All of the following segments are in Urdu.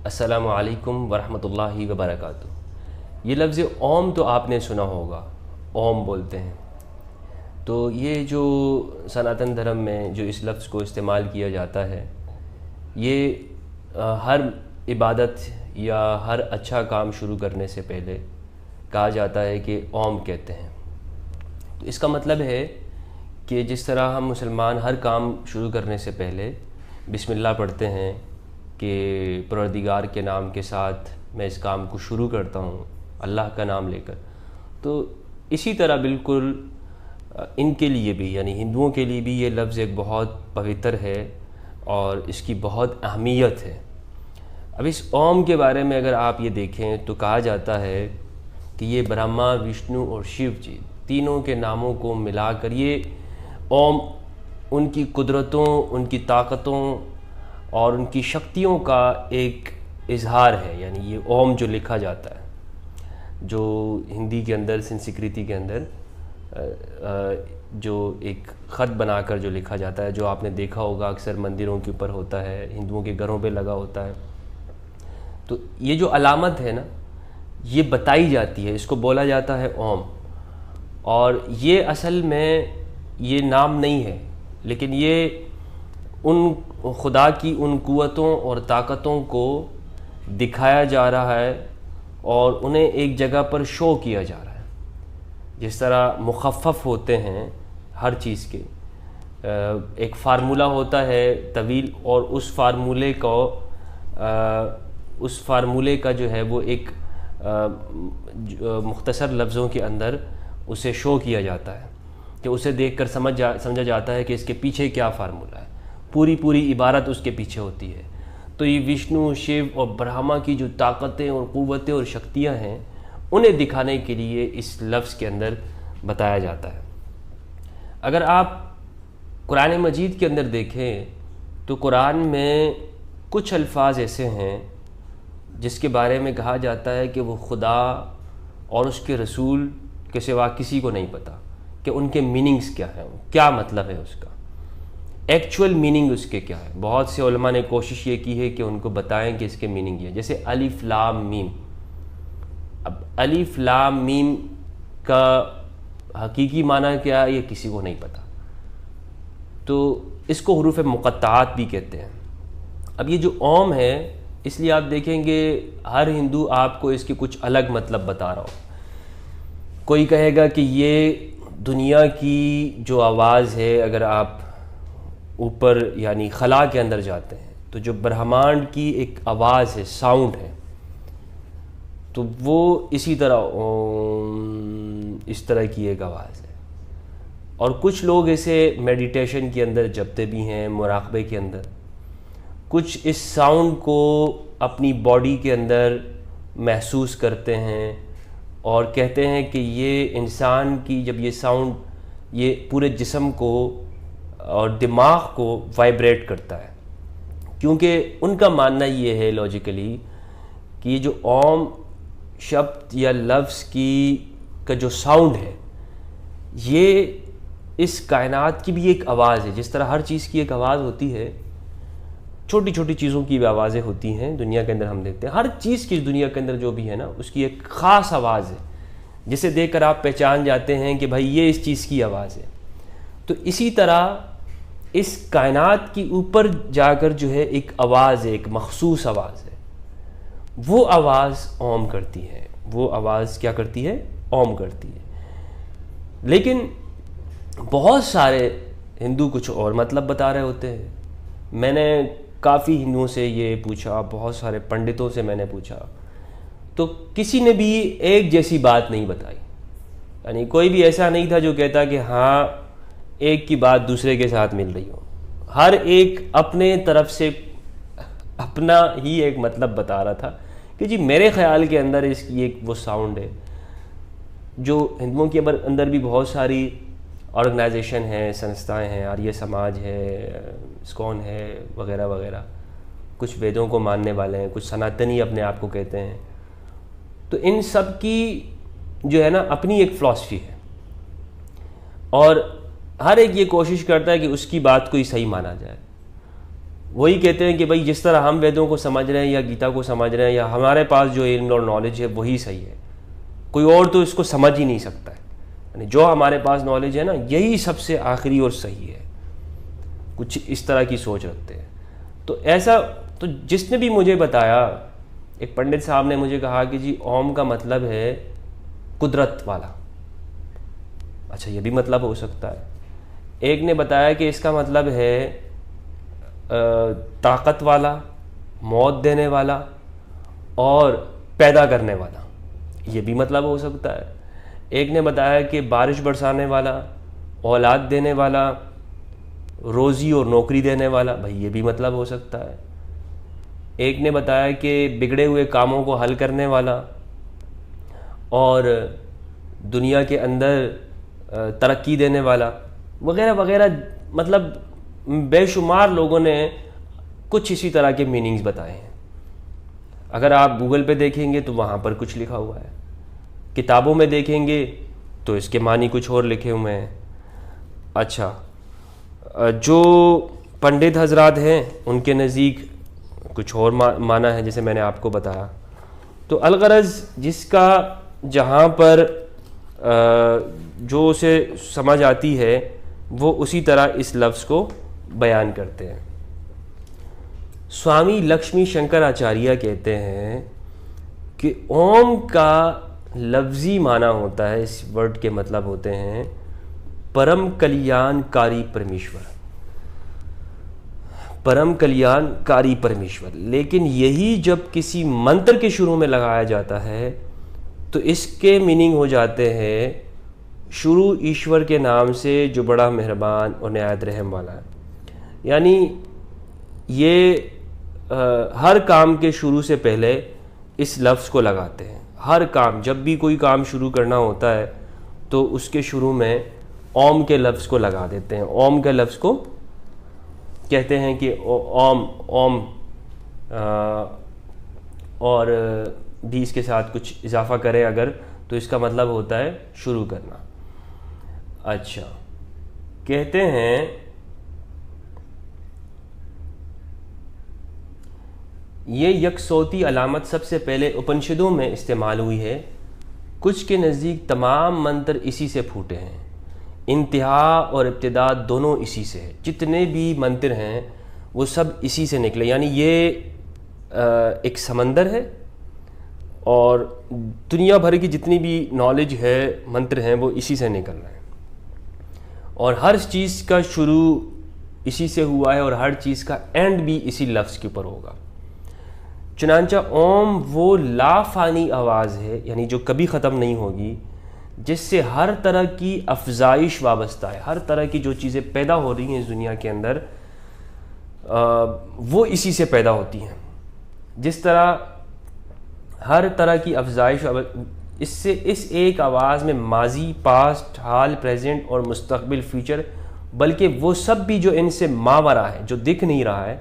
السلام علیکم ورحمۃ اللہ وبرکاتہ۔ یہ لفظ اوم تو آپ نے سنا ہوگا، اوم بولتے ہیں۔ تو یہ جو سناتن دھرم میں جو اس لفظ کو استعمال کیا جاتا ہے، یہ ہر عبادت یا ہر اچھا کام شروع کرنے سے پہلے کہا جاتا ہے کہ اوم کہتے ہیں۔ تو اس کا مطلب ہے کہ جس طرح ہم مسلمان ہر کام شروع کرنے سے پہلے بسم اللہ پڑھتے ہیں کہ پروردگار کے نام کے ساتھ میں اس کام کو شروع کرتا ہوں اللہ کا نام لے کر، تو اسی طرح بالکل ان کے لیے بھی، یعنی ہندوؤں کے لیے بھی یہ لفظ ایک بہت پوتر ہے اور اس کی بہت اہمیت ہے۔ اب اس اوم کے بارے میں اگر آپ یہ دیکھیں تو کہا جاتا ہے کہ یہ برہما، وشنو اور شیو جی تینوں کے ناموں کو ملا کر یہ اوم ان کی قدرتوں، ان کی طاقتوں اور ان کی شکتیوں کا ایک اظہار ہے۔ یعنی یہ اوم جو لکھا جاتا ہے، جو ہندی کے اندر، سنسکرتی کے اندر جو ایک خط بنا کر جو لکھا جاتا ہے، جو آپ نے دیکھا ہوگا اکثر مندروں کے اوپر ہوتا ہے، ہندوؤں کے گھروں پہ لگا ہوتا ہے، تو یہ جو علامت ہے نا، یہ بتائی جاتی ہے، اس کو بولا جاتا ہے اوم۔ اور یہ اصل میں یہ نام نہیں ہے، لیکن یہ ان خدا کی ان قوتوں اور طاقتوں کو دکھایا جا رہا ہے اور انہیں ایک جگہ پر شو کیا جا رہا ہے۔ جس طرح مخفف ہوتے ہیں ہر چیز کے، ایک فارمولہ ہوتا ہے طویل، اور اس فارمولے کا جو ہے وہ ایک مختصر لفظوں کے اندر اسے شو کیا جاتا ہے کہ اسے دیکھ کر سمجھا جاتا ہے کہ اس کے پیچھے کیا فارمولہ ہے، پوری عبارت اس کے پیچھے ہوتی ہے۔ تو یہ وشنو، شیو اور برہما کی جو طاقتیں اور قوتیں اور شکتیاں ہیں، انہیں دکھانے کے لیے اس لفظ کے اندر بتایا جاتا ہے۔ اگر آپ قرآن مجید کے اندر دیکھیں تو قرآن میں کچھ الفاظ ایسے ہیں جس کے بارے میں کہا جاتا ہے کہ وہ خدا اور اس کے رسول کے سوا کسی کو نہیں پتہ کہ ان کے میننگز کیا ہیں، کیا مطلب ہے اس کا، ایکچول میننگ اس کے کیا ہے۔ بہت سے علماء نے کوشش یہ کی ہے کہ ان کو بتائیں کہ اس کے میننگ یہ، جیسے الف لام میم۔ اب الف لام میم کا حقیقی معنی کیا ہے یہ کسی کو نہیں پتہ، تو اس کو حروف مقطعات بھی کہتے ہیں۔ اب یہ جو اوم ہے، اس لیے آپ دیکھیں گے ہر ہندو آپ کو اس کے کچھ الگ مطلب بتا رہا ہو۔ کوئی کہے گا کہ یہ دنیا کی جو آواز ہے، اگر آپ اوپر یعنی خلا کے اندر جاتے ہیں تو جو برہمانڈ کی ایک آواز ہے، ساؤنڈ ہے، تو وہ اسی طرح اس طرح کی ایک آواز ہے۔ اور کچھ لوگ اسے میڈیٹیشن کے اندر جپتے بھی ہیں، مراقبے کے اندر، کچھ اس ساؤنڈ کو اپنی باڈی کے اندر محسوس کرتے ہیں اور کہتے ہیں کہ یہ انسان کی جب یہ ساؤنڈ یہ پورے جسم کو اور دماغ کو وائبریٹ کرتا ہے، کیونکہ ان کا ماننا یہ ہے لاجیکلی کہ یہ جو اوم شبد یا لفظ کا جو ساؤنڈ ہے، یہ اس کائنات کی بھی ایک آواز ہے۔ جس طرح ہر چیز کی ایک آواز ہوتی ہے، چھوٹی چھوٹی چیزوں کی بھی آوازیں ہوتی ہیں دنیا کے اندر، ہم دیکھتے ہیں ہر چیز کی دنیا کے اندر جو بھی ہے نا، اس کی ایک خاص آواز ہے جسے دیکھ کر آپ پہچان جاتے ہیں کہ بھائی یہ اس چیز کی آواز ہے۔ تو اسی طرح اس کائنات کی اوپر جا کر جو ہے ایک آواز ہے، ایک مخصوص آواز ہے، وہ آواز اوم کرتی ہے۔ وہ آواز کیا کرتی ہے؟ اوم کرتی ہے۔ لیکن بہت سارے ہندو کچھ اور مطلب بتا رہے ہوتے ہیں۔ میں نے کافی ہندوؤں سے یہ پوچھا، بہت سارے پنڈتوں سے میں نے پوچھا، تو کسی نے بھی ایک جیسی بات نہیں بتائی۔ یعنی کوئی بھی ایسا نہیں تھا جو کہتا کہ ہاں ایک کی بات دوسرے کے ساتھ مل رہی ہو۔ ہر ایک اپنے طرف سے اپنا ہی ایک مطلب بتا رہا تھا کہ جی میرے خیال کے اندر اس کی ایک وہ ساؤنڈ ہے۔ جو ہندوؤں کے اندر بھی بہت ساری آرگنائزیشن ہیں، سنستھائیں ہیں، آریہ سماج ہے، اسکون ہے، وغیرہ وغیرہ، کچھ ویدوں کو ماننے والے ہیں، کچھ سناتنی اپنے آپ کو کہتے ہیں۔ تو ان سب کی جو ہے نا اپنی ایک فلاسفی ہے، اور ہر ایک یہ کوشش کرتا ہے کہ اس کی بات کو ہی صحیح مانا جائے۔ وہی کہتے ہیں کہ بھائی جس طرح ہم ویدوں کو سمجھ رہے ہیں یا گیتا کو سمجھ رہے ہیں یا ہمارے پاس جو علم اور نالج ہے وہی صحیح ہے، کوئی اور تو اس کو سمجھ ہی نہیں سکتا ہے، یعنی جو ہمارے پاس نالج ہے نا یہی سب سے آخری اور صحیح ہے، کچھ اس طرح کی سوچ رکھتے ہیں۔ تو ایسا تو جس نے بھی مجھے بتایا، ایک پنڈت صاحب نے مجھے کہا کہ جی اوم کا مطلب ہے قدرت والا، اچھا یہ بھی مطلب ہو سکتا ہے۔ ایک نے بتایا کہ اس کا مطلب ہے طاقت والا، موت دینے والا اور پیدا کرنے والا، یہ بھی مطلب ہو سکتا ہے۔ ایک نے بتایا کہ بارش برسانے والا، اولاد دینے والا، روزی اور نوکری دینے والا، بھائی یہ بھی مطلب ہو سکتا ہے۔ ایک نے بتایا کہ بگڑے ہوئے کاموں کو حل کرنے والا اور دنیا کے اندر ترقی دینے والا وغیرہ وغیرہ، مطلب بے شمار لوگوں نے کچھ اسی طرح کے میننگز بتائے ہیں۔ اگر آپ گوگل پہ دیکھیں گے تو وہاں پر کچھ لکھا ہوا ہے، کتابوں میں دیکھیں گے تو اس کے معنی کچھ اور لکھے ہوئے ہیں۔ اچھا، جو پنڈت حضرات ہیں ان کے نزدیک کچھ اور معنی ہے، جیسے میں نے آپ کو بتایا۔ تو الغرض جس کا جہاں پر جو اسے سمجھ آتی ہے وہ اسی طرح اس لفظ کو بیان کرتے ہیں۔ سوامی لکشمی شنکر آچاریہ کہتے ہیں کہ اوم کا لفظی معنی ہوتا ہے، اس ورڈ کے مطلب ہوتے ہیں پرم کلیان کاری پرمیشور، پرم کلیان کاری پرمیشور۔ لیکن یہی جب کسی منتر کے شروع میں لگایا جاتا ہے تو اس کے میننگ ہو جاتے ہیں شروع ایشور کے نام سے جو بڑا مہربان اور نہایت رحم والا ہے۔ یعنی یہ ہر کام کے شروع سے پہلے اس لفظ کو لگاتے ہیں۔ ہر کام، جب بھی کوئی کام شروع کرنا ہوتا ہے تو اس کے شروع میں اوم کے لفظ کو لگا دیتے ہیں۔ اوم کے لفظ کو کہتے ہیں کہ اوم اوم، اور بھی اس کے ساتھ کچھ اضافہ کرے اگر تو اس کا مطلب ہوتا ہے شروع کرنا۔ اچھا، کہتے ہیں یہ یکصوتی علامت سب سے پہلے اپنشدوں میں استعمال ہوئی ہے۔ کچھ کے نزدیک تمام منتر اسی سے پھوٹے ہیں، انتہا اور ابتدا دونوں اسی سے ہے۔ جتنے بھی منتر ہیں وہ سب اسی سے نکلے، یعنی یہ ایک سمندر ہے اور دنیا بھر کی جتنی بھی نالج ہے، منتر ہیں، وہ اسی سے نکل رہے ہیں، اور ہر چیز کا شروع اسی سے ہوا ہے اور ہر چیز کا اینڈ بھی اسی لفظ کے اوپر ہوگا۔ چنانچہ اوم وہ لا فانی آواز ہے، یعنی جو کبھی ختم نہیں ہوگی، جس سے ہر طرح کی افزائش وابستہ ہے۔ ہر طرح کی جو چیزیں پیدا ہو رہی ہیں اس دنیا کے اندر وہ اسی سے پیدا ہوتی ہیں۔ جس طرح ہر طرح کی افزائش اس سے، اس ایک آواز میں ماضی، پاسٹ، حال، پریزنٹ اور مستقبل، فیوچر، بلکہ وہ سب بھی جو ان سے ماورا ہے، جو دکھ نہیں رہا ہے،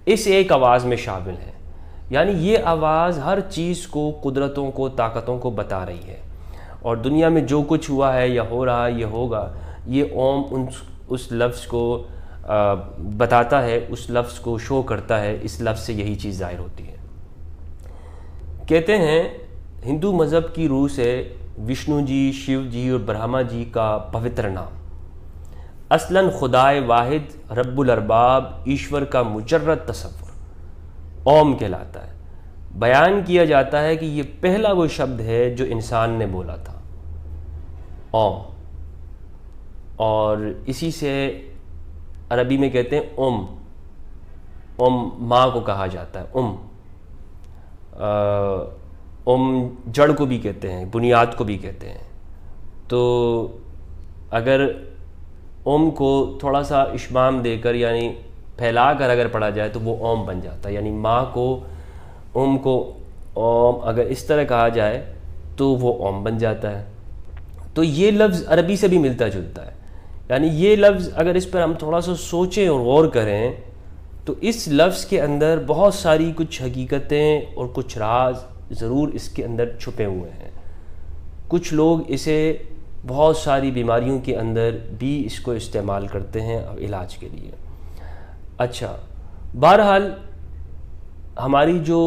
اس ایک آواز میں شامل ہے۔ یعنی یہ آواز ہر چیز کو، قدرتوں کو، طاقتوں کو بتا رہی ہے، اور دنیا میں جو کچھ ہوا ہے یا ہو رہا ہے یا ہوگا، یہ اوم اس لفظ کو بتاتا ہے، اس لفظ کو شو کرتا ہے، اس لفظ سے یہی چیز ظاہر ہوتی ہے۔ کہتے ہیں ہندو مذہب کی روح سے وشنو جی، شیو جی اور برہما جی کا پوتر نام اصلاً خدائے واحد رب الارباب ایشور کا مجرد تصور اوم کہلاتا ہے۔ بیان کیا جاتا ہے کہ یہ پہلا وہ شبد ہے جو انسان نے بولا تھا، اوم، اور اسی سے عربی میں کہتے ہیں اوم ماں کو کہا جاتا ہے، اوم جڑ کو بھی کہتے ہیں، بنیاد کو بھی کہتے ہیں۔ تو اگر اوم کو تھوڑا سا اشمام دے کر، یعنی پھیلا کر اگر پڑھا جائے تو وہ اوم بن جاتا ہے، یعنی ماں کو، اوم کو اوم اگر اس طرح کہا جائے تو وہ اوم بن جاتا ہے۔ تو یہ لفظ عربی سے بھی ملتا جلتا ہے، یعنی یہ لفظ اگر اس پر ہم تھوڑا سا سوچیں اور غور کریں تو اس لفظ کے اندر بہت ساری کچھ حقیقتیں اور کچھ راز ضرور اس کے اندر چھپے ہوئے ہیں۔ کچھ لوگ اسے بہت ساری بیماریوں کے اندر بھی اس کو استعمال کرتے ہیں علاج کے لیے۔ اچھا، بہرحال ہماری جو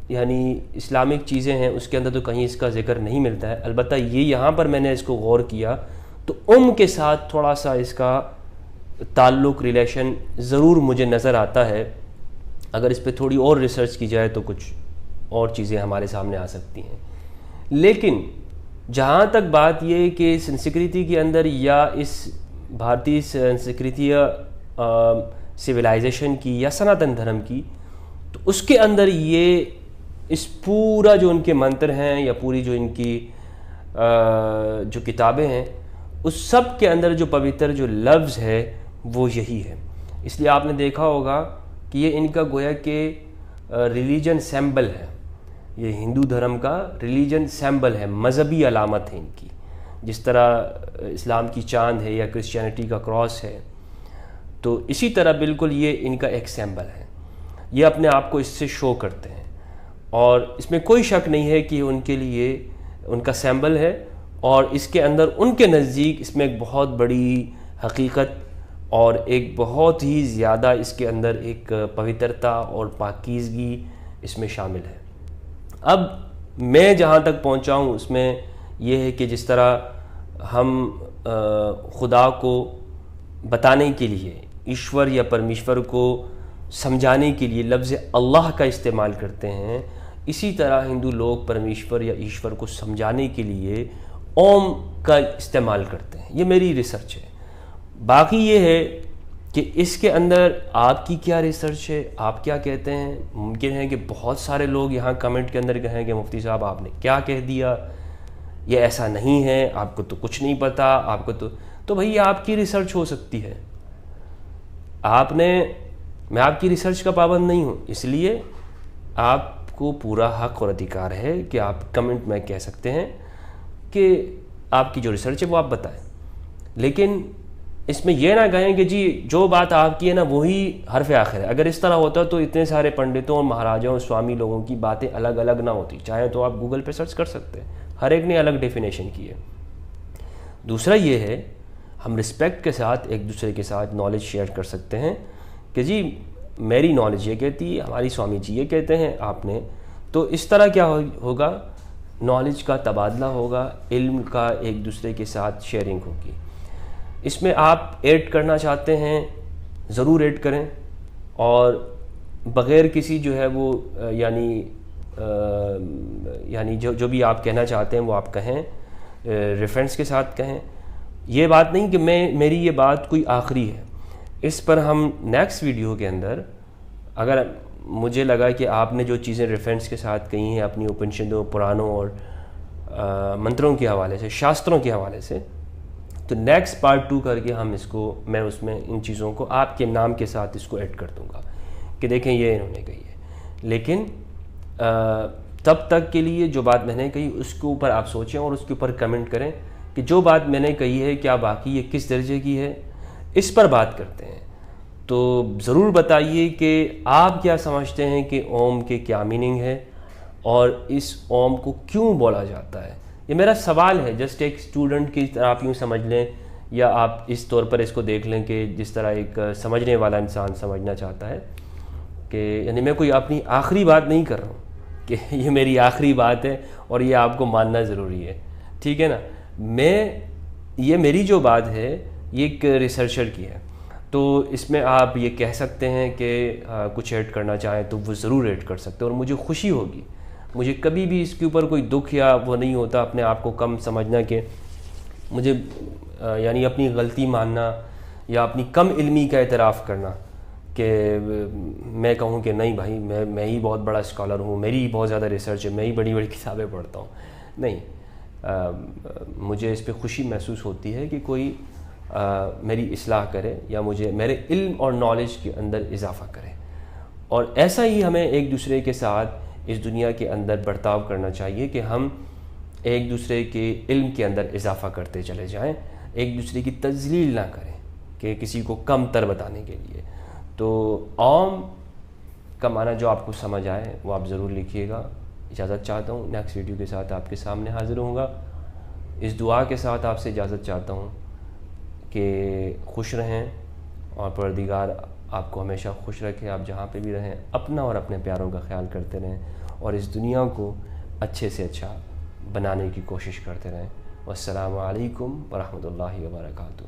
یعنی اسلامک چیزیں ہیں اس کے اندر تو کہیں اس کا ذکر نہیں ملتا ہے. البتہ یہ یہاں پر میں نے اس کو غور کیا تو کے ساتھ تھوڑا سا اس کا تعلق ریلیشن ضرور مجھے نظر آتا ہے. اگر اس پہ تھوڑی اور ریسرچ کی جائے تو کچھ اور چیزیں ہمارے سامنے آ سکتی ہیں. لیکن جہاں تک بات یہ کہ سنسکرتی کے اندر یا اس بھارتی سنسکرتی سویلائزیشن کی یا سناتن دھرم کی، تو اس کے اندر یہ اس پورا جو ان کے منتر ہیں یا پوری جو ان کی جو کتابیں ہیں اس سب کے اندر جو پوتر جو لفظ ہے وہ یہی ہے. اس لیے آپ نے دیکھا ہوگا کہ یہ ان کا گویا کہ ریلیجن سیمبل ہے. یہ ہندو دھرم کا ریلیجن سیمبل ہے، مذہبی علامت ہے ان کی. جس طرح اسلام کی چاند ہے یا کرسچینٹی کا کراس ہے، تو اسی طرح بالکل یہ ان کا ایک سیمبل ہے. یہ اپنے آپ کو اس سے شو کرتے ہیں اور اس میں کوئی شک نہیں ہے کہ ان کے لیے ان کا سیمبل ہے، اور اس کے اندر ان کے نزدیک اس میں ایک بہت بڑی حقیقت اور ایک بہت ہی زیادہ اس کے اندر ایک پوترتا اور پاکیزگی اس میں شامل ہے. اب میں جہاں تک پہنچا ہوں اس میں یہ ہے کہ جس طرح ہم خدا کو بتانے کے لیے، ایشور یا پرمیشور کو سمجھانے کے لیے لفظ اللہ کا استعمال کرتے ہیں، اسی طرح ہندو لوگ پرمیشور یا ایشور کو سمجھانے کے لیے اوم کا استعمال کرتے ہیں. یہ میری ریسرچ ہے. باقی یہ ہے کہ اس کے اندر آپ کی کیا ریسرچ ہے، آپ کیا کہتے ہیں. ممکن ہے کہ بہت سارے لوگ یہاں کمنٹ کے اندر کہیں کہ مفتی صاحب آپ نے کیا کہہ دیا، یہ ایسا نہیں ہے، آپ کو تو کچھ نہیں پتہ، آپ کو تو بھئی آپ کی ریسرچ ہو سکتی ہے. میں آپ کی ریسرچ کا پابند نہیں ہوں، اس لیے آپ کو پورا حق اور ادھیکار ہے کہ آپ کمنٹ میں کہہ سکتے ہیں کہ آپ کی جو ریسرچ ہے وہ آپ بتائیں. لیکن اس میں یہ نہ کہیں کہ جی جو بات آپ کی ہے نا وہی حرف آخر ہے. اگر اس طرح ہوتا تو اتنے سارے پنڈتوں اور مہاراجوں اور سوامی لوگوں کی باتیں الگ الگ نہ ہوتی. چاہے تو آپ گوگل پہ سرچ کر سکتے ہیں، ہر ایک نے الگ ڈیفینیشن کی ہے. دوسرا یہ ہے ہم رسپیکٹ کے ساتھ ایک دوسرے کے ساتھ نالج شیئر کر سکتے ہیں کہ جی میری نالج یہ کہتی ہے، ہماری سوامی جی یہ کہتے ہیں، آپ نے تو اس طرح کیا ہوگا، نالج کا تبادلہ ہوگا، علم کا ایک دوسرے کے ساتھ شیئرنگ ہوگی. اس میں آپ ایڈ کرنا چاہتے ہیں ضرور ایڈ کریں، اور بغیر کسی جو ہے وہ یعنی جو بھی آپ کہنا چاہتے ہیں وہ آپ کہیں، ریفرنس کے ساتھ کہیں. یہ بات نہیں کہ میری یہ بات کوئی آخری ہے. اس پر ہم نیکسٹ ویڈیو کے اندر اگر مجھے لگا کہ آپ نے جو چیزیں ریفرنس کے ساتھ کہی ہیں اپنی اپنشدوں، پرانوں اور منتروں کے حوالے سے، شاستروں کے حوالے سے، تو نیکسٹ پارٹ 2 کر کے ہم میں اس میں ان چیزوں کو آپ کے نام کے ساتھ اس کو ایڈ کر دوں گا کہ دیکھیں یہ انہوں نے کہی ہے. لیکن تب تک کے لیے جو بات میں نے کہی اس کے اوپر آپ سوچیں اور اس کے اوپر کمنٹ کریں کہ جو بات میں نے کہی ہے کیا باقی یہ کس درجے کی ہے. اس پر بات کرتے ہیں. تو ضرور بتائیے کہ آپ کیا سمجھتے ہیں کہ اوم کے کیا میننگ ہے اور اس اوم کو کیوں بولا جاتا ہے. یہ میرا سوال ہے، جسٹ ایک اسٹوڈنٹ کی طرح آپ یوں سمجھ لیں، یا آپ اس طور پر اس کو دیکھ لیں کہ جس طرح ایک سمجھنے والا انسان سمجھنا چاہتا ہے کہ یعنی میں کوئی اپنی آخری بات نہیں کر رہا ہوں کہ یہ میری آخری بات ہے اور یہ آپ کو ماننا ضروری ہے. ٹھیک ہے نا. یہ میری جو بات ہے یہ ایک ریسرچر کی ہے، تو اس میں آپ یہ کہہ سکتے ہیں کہ کچھ ایڈ کرنا چاہیں تو وہ ضرور ایڈ کر سکتے ہیں، اور مجھے خوشی ہوگی. مجھے کبھی بھی اس کے اوپر کوئی دکھ یا وہ نہیں ہوتا اپنے آپ کو کم سمجھنا کہ مجھے یعنی اپنی غلطی ماننا یا اپنی کم علمی کا اعتراف کرنا کہ میں کہوں کہ نہیں بھائی میں ہی بہت بڑا اسکالر ہوں، میری بہت زیادہ ریسرچ ہے، میں ہی بڑی بڑی کتابیں پڑھتا ہوں. نہیں، مجھے اس پہ خوشی محسوس ہوتی ہے کہ کوئی میری اصلاح کرے یا مجھے میرے علم اور نالج کے اندر اضافہ کرے. اور ایسا ہی ہمیں ایک دوسرے کے ساتھ اس دنیا کے اندر برتاؤ کرنا چاہیے کہ ہم ایک دوسرے کے علم کے اندر اضافہ کرتے چلے جائیں، ایک دوسرے کی تذلیل نہ کریں کہ کسی کو کم تر بتانے کے لیے. تو اوم کا معنی جو آپ کو سمجھ آئے وہ آپ ضرور لکھیے گا. اجازت چاہتا ہوں، نیکسٹ ویڈیو کے ساتھ آپ کے سامنے حاضر ہوں گا. اس دعا کے ساتھ آپ سے اجازت چاہتا ہوں کہ خوش رہیں اور پروردگار آپ کو ہمیشہ خوش رکھے، آپ جہاں پہ بھی رہیں اپنا اور اپنے پیاروں کا خیال کرتے رہیں اور اس دنیا کو اچھے سے اچھا بنانے کی کوشش کرتے رہیں۔ والسلام علیکم ورحمۃ اللہ وبرکاتہ۔